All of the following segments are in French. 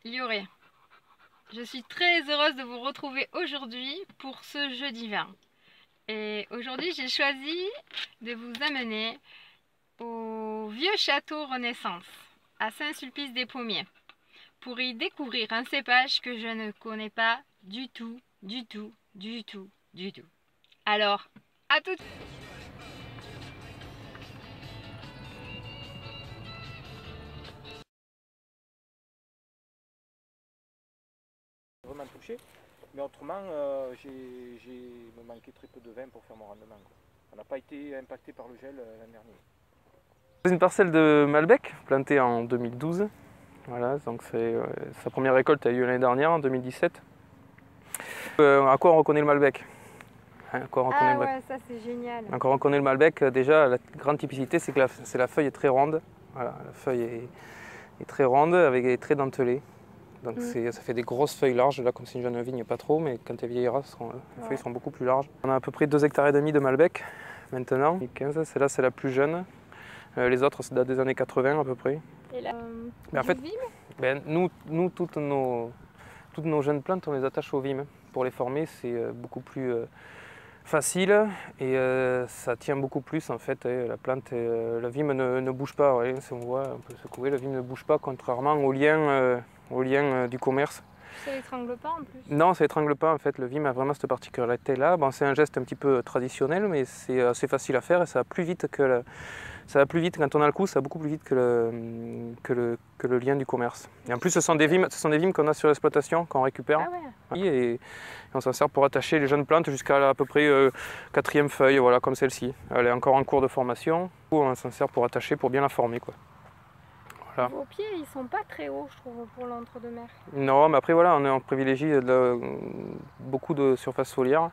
Lioré. Je suis très heureuse de vous retrouver aujourd'hui pour ce jeudi vin. Et aujourd'hui, j'ai choisi de vous amener au vieux château Renaissance, à Saint-Sulpice-des-Pommiers, pour y découvrir un cépage que je ne connais pas du tout. Alors, à tout de suite. Vraiment touché, mais autrement me manquait très peu de vin pour faire mon rendement, quoi. On n'a pas été impacté par le gel l'an dernier. C'est une parcelle de Malbec plantée en 2012. Voilà, donc sa première récolte a eu l'année dernière, en 2017. À quoi on reconnaît le Malbec? Ouais, ça c'est génial. Donc on reconnaît le Malbec, déjà la grande typicité c'est que la feuille est très ronde. Voilà, la feuille est très ronde, avec des traits dentelés. Donc ça fait des grosses feuilles larges, là comme c'est une jeune vigne, pas trop, mais quand elle vieillira, les feuilles sont beaucoup plus larges. On a à peu près 2,5 hectares de Malbec maintenant, 2015, celle-là c'est la plus jeune. Les autres c'est des années 80 à peu près. Et là, Mais en fait, nous toutes nos jeunes plantes, on les attache au vime. Pour les former, c'est beaucoup plus facile et ça tient beaucoup plus en fait. La plante, la vime ne bouge pas. Ouais, si on voit un peu secouer, la vime ne bouge pas, contrairement au lien du commerce. ça l'étrangle pas en plus? Non, ça étrangle pas en fait. Le vime a vraiment cette particularité-là. Bon, c'est un geste un petit peu traditionnel, mais c'est assez facile à faire et ça va plus vite que ça va plus vite quand on a le coup, ça va beaucoup plus vite que le lien du commerce. Et en plus, ce sont des vimes qu'on a sur l'exploitation, qu'on récupère. Ah ouais. Et on s'en sert pour attacher les jeunes plantes jusqu'à à peu près 4e feuille, voilà, comme celle-ci. Elle est encore en cours de formation. On s'en sert pour attacher, pour bien la former, quoi. Voilà. Vos pieds, ils sont pas très hauts, je trouve, pour l'entre-deux-mer. Non, mais après, voilà, on privilégie beaucoup de surface foliaire.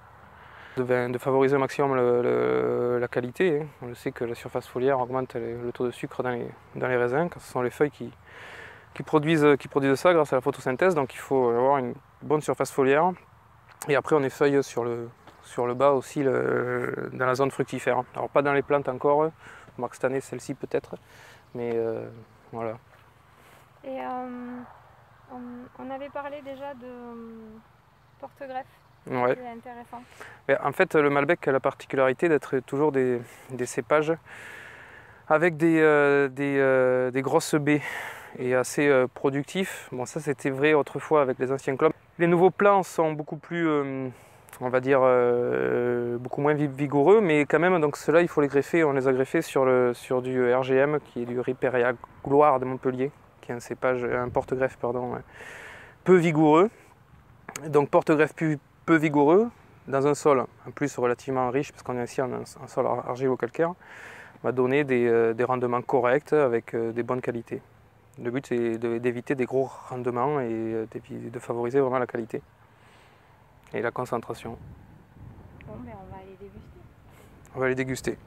De favoriser au maximum la qualité. On sait que la surface foliaire augmente le taux de sucre dans les raisins, quand ce sont les feuilles qui produisent ça grâce à la photosynthèse. Donc il faut avoir une bonne surface foliaire. Et après on effeuille sur le bas aussi dans la zone fructifère. Alors pas dans les plantes encore, remarque cette année celle-ci peut-être, mais voilà. Et on avait parlé déjà de porte-greffe. Ouais. C'est intéressant. Mais en fait, le Malbec a la particularité d'être toujours des cépages avec des grosses baies et assez productifs. Bon, ça c'était vrai autrefois avec les anciens clubs. Les nouveaux plants sont beaucoup plus, on va dire, beaucoup moins vigoureux, mais quand même, donc ceux-là, il faut les greffer. On les a greffés sur du RGM, qui est du Ripperia Gloire de Montpellier, qui est un porte-greffe, pardon, peu vigoureux. Donc porte-greffe peu vigoureux, dans un sol en plus relativement riche, parce qu'on est ici en un sol argilo-calcaire, va donner des rendements corrects avec des bonnes qualités. Le but c'est d'éviter des gros rendements et de favoriser vraiment la qualité et la concentration. Bon, ben on va aller déguster. On va les déguster.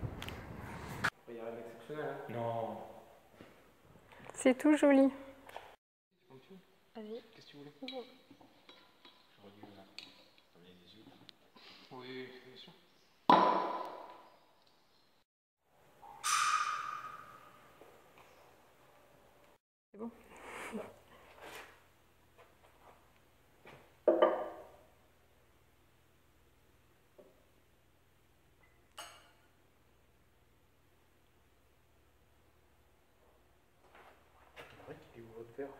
Il n'y a rien d'exceptionnel, hein? Non. C'est tout joli. Vas-y. Qu'est-ce que tu voulais? Oui, bien sûr. C'est bon. Il est où votre verre?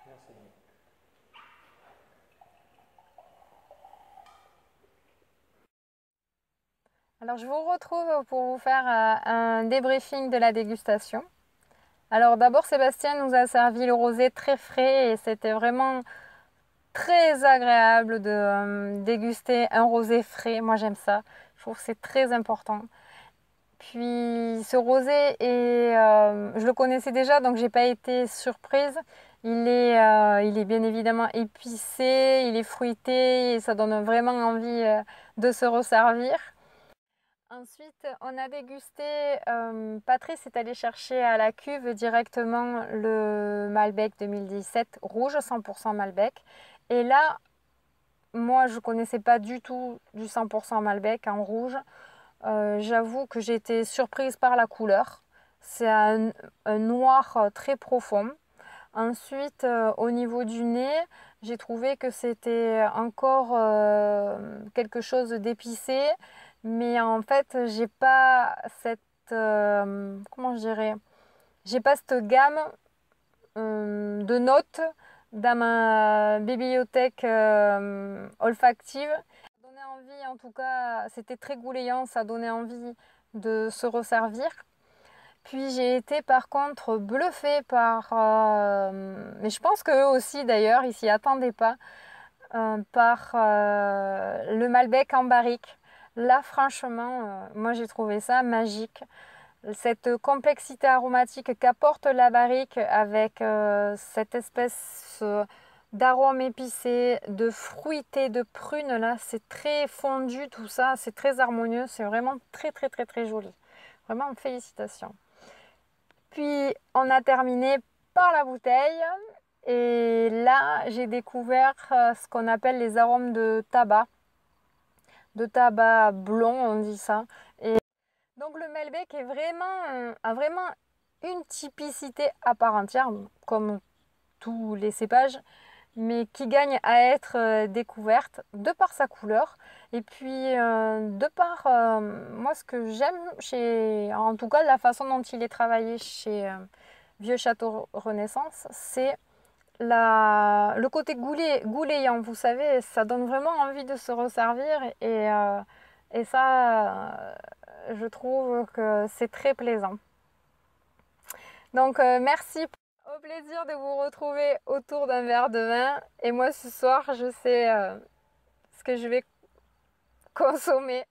Merci. Alors je vous retrouve pour vous faire un débriefing de la dégustation. Alors d'abord Sébastien nous a servi le rosé très frais et c'était vraiment très agréable de déguster un rosé frais. Moi j'aime ça, je trouve que c'est très important. Puis ce rosé, je le connaissais déjà donc j'ai pas été surprise. Il est bien évidemment épicé, il est fruité et ça donne vraiment envie de se resservir. Ensuite, on a dégusté, Patrice est allé chercher à la cuve directement le Malbec 2017, rouge 100% Malbec. Et là, moi je connaissais pas du tout du 100% Malbec en rouge. J'avoue que j'ai été surprise par la couleur. C'est un noir très profond. Ensuite, au niveau du nez, j'ai trouvé que c'était encore quelque chose d'épicé, mais en fait, j'ai pas cette comment je dirais, j'ai pas cette gamme de notes dans ma bibliothèque olfactive. Ça donnait envie, en tout cas, c'était très goulayant, ça donnait envie de se resservir. Puis j'ai été par contre bluffée par, mais je pense qu'eux aussi d'ailleurs, ils s'y attendaient pas, par le Malbec en barrique. Là franchement, moi j'ai trouvé ça magique. Cette complexité aromatique qu'apporte la barrique avec cette espèce d'arôme épicé, de fruité, de prune là, c'est très fondu tout ça, c'est très harmonieux, c'est vraiment très très très très joli. Vraiment félicitations. Puis on a terminé par la bouteille et là j'ai découvert ce qu'on appelle les arômes de tabac blond on dit ça. Et donc le Malbec a vraiment une typicité à part entière comme tous les cépages, mais qui gagne à être découverte de par sa couleur et puis de par moi ce que j'aime en tout cas la façon dont il est travaillé chez Vieux Château Renaissance, c'est le côté goulayant, vous savez, ça donne vraiment envie de se resservir et ça je trouve que c'est très plaisant. Donc merci. Au plaisir de vous retrouver autour d'un verre de vin. Et moi ce soir, je sais ce que je vais consommer.